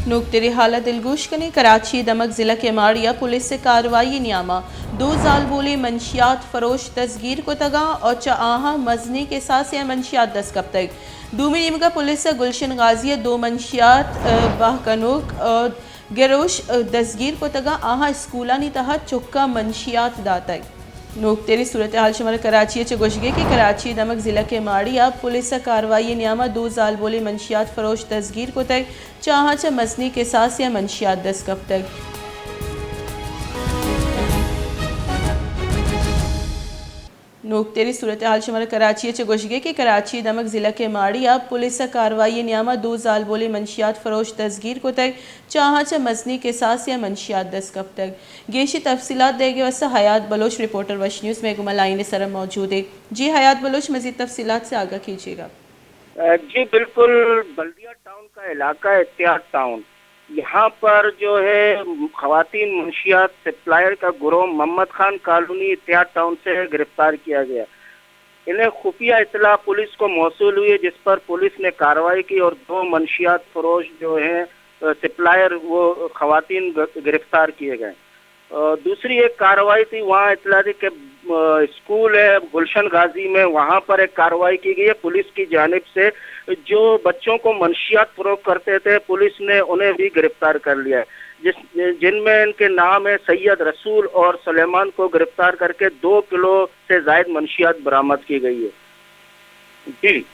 नोकतेरी हालत दिलगोश कने कराची दमक ज़िला के माड़िया पुलिस से कार्रवाई न्यामा 2 जाल बोले मंशियात फरोश तस्गीर को तगा और चाहा मजनी के साथ से मंशियात दस्तकब तक दूमी नीमका पुलिस से गुलशन गाजिया 2 मंशियात बाहकनोक और गिरोश दस्तगीर को तगा आहा स्कूलानी तहत चुक्का मंशियात दातक नोकतेरी सूरत हाल शमर कराची चे गोशगे कि कराची दमक ज़िला के माड़िया पुलिस से कार्रवाई न्यामा 2 जाल बोले मंशियात फरोश तस्गीर को तक चाहा च मजनी के साथ या मंशियात दस्तकब तक नोकतेरी सूरत हाल शमर कराची चे गोशगे कि कराची दमक ज़िला के माड़िया पुलिस से कार्रवाई न्यामा 2 जाल बोले मंशियात फरोश तस्गीर को तक चाहा च मजनी के साथ या मंशियात दस्तकब तक गेशी तफसीलात देगे वैसे हयात बलोच रिपोर्टर वश न्यूज़ में गुमल आइन सरम मौजूद है। जी हयात बलोच मज़ीद तफसीलात से आगाह कीजिएगा। जी बिल्कुल, बल्दिया टाउन का इलाका है इत्तेहाद टाउन। यहाँ पर जो है खवातीन मुंशियात सप्लायर का गिरोह मोहम्मद खान कॉलोनी इत्तेहाद टाउन से गिरफ्तार किया गया। इन्हें खुफिया इतला पुलिस को मौसूल हुई जिस पर पुलिस ने कार्रवाई की और 2 मंशियात फरोश जो हैं सप्लायर वो खवातीन गिरफ्तार किए गए। दूसरी एक कार्रवाई थी, वहाँ इतला थी कि स्कूल है गुलशन गाजी में, वहाँ पर एक कार्रवाई की गई है पुलिस की जानिब से। जो बच्चों को मंशियात फरोख्त करते थे पुलिस ने उन्हें भी गिरफ्तार कर लिया है, जिनमें इनके नाम है सैयद रसूल और सुलेमान को गिरफ्तार करके 2 किलो से ज़ायद मंशियात बरामद की गई है। जी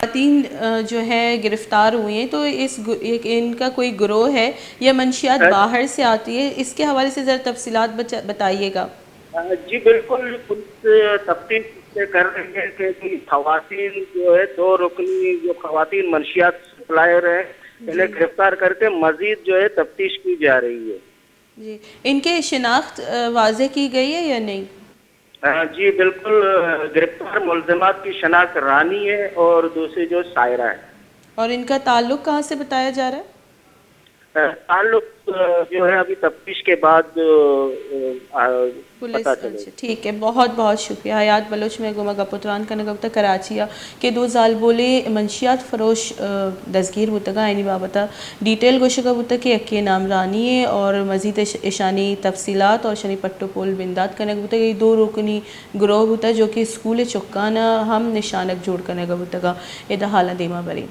3 जो है गिरफ्तार हुए हैं, तो इनका कोई गिरोह है या मंशियात बाहर से आती है, इसके हवाले से ज़रा तफसीलात बताइएगा। जी बिल्कुल, पुलिस तफ्तीश कर रही है कि खवातीन जो है 2 रुकनी जो खवातीन मंशियात सप्लायर है इन्हें गिरफ्तार करके मजीद जो है तफ्तीश की जा रही है। जी, इनके शिनाख्त वाज़े की गई है या नहीं? जी बिल्कुल, गिरफ्तार मुलज़िमात की शनाख्त रानी है और दूसरी जो सायरा है। और इनका ताल्लुक कहाँ से बताया जा रहा है? ताल्लुक जो है अभी तफ्तीश के बाद पुलिस। पता अच्छा ठीक है, बहुत बहुत शुक्रिया। हयात बलोच में गुमा गपुत्रान का नगबता कराचिया के 2 जाल बोले मंशियात फरोश दस्तगीर बुतगा आइनी बाबता डिटेल गोशगा बुता के अक्के नाम रानी है और मजीद ईशानी तफसीलात और शनी पट्टो पोल बिंदात का नगबता ये 2 रुकनी गिरोह बुता जो कि स्कूल चुक्काना हम निशानक जोड़ का नगबता इदा हाला देमा बरी।